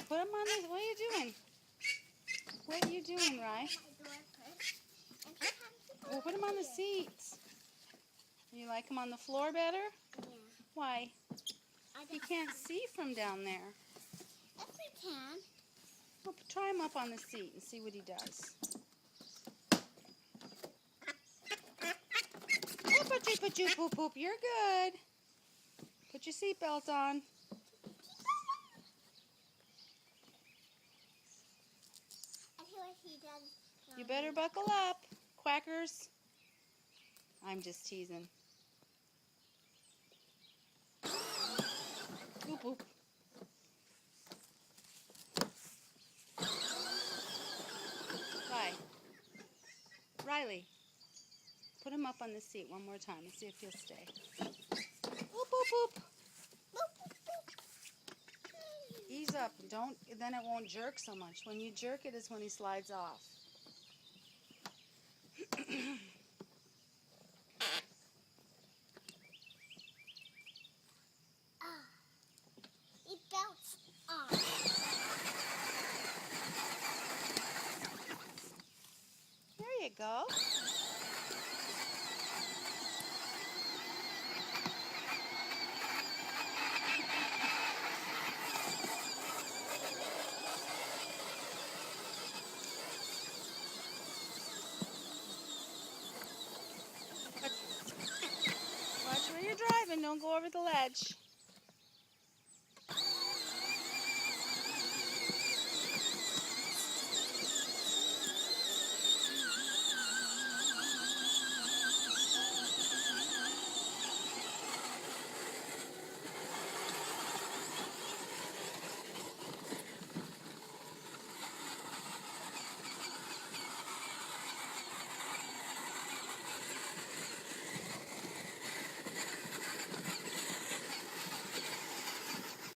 Put him on the. What are you doing? What are you doing, Rye? Well, put him on the seats. You like him on the floor better? Yeah. Why? You can't see from down there. Yes, we can. Well, try him up on the seat and see what he does. Poop, poop. You're good. Put your seatbelt on. I feel like he does. You better buckle up. Quackers. I'm just teasing. Boop, boop. Bye. Riley, put him up on the seat one more time and see if he'll stay. Boop, boop, boop. Ease up. Don't. Then it won't jerk so much. When you jerk it is when he slides off. He bounced off. There you go. Watch where you're driving. Don't go over the ledge.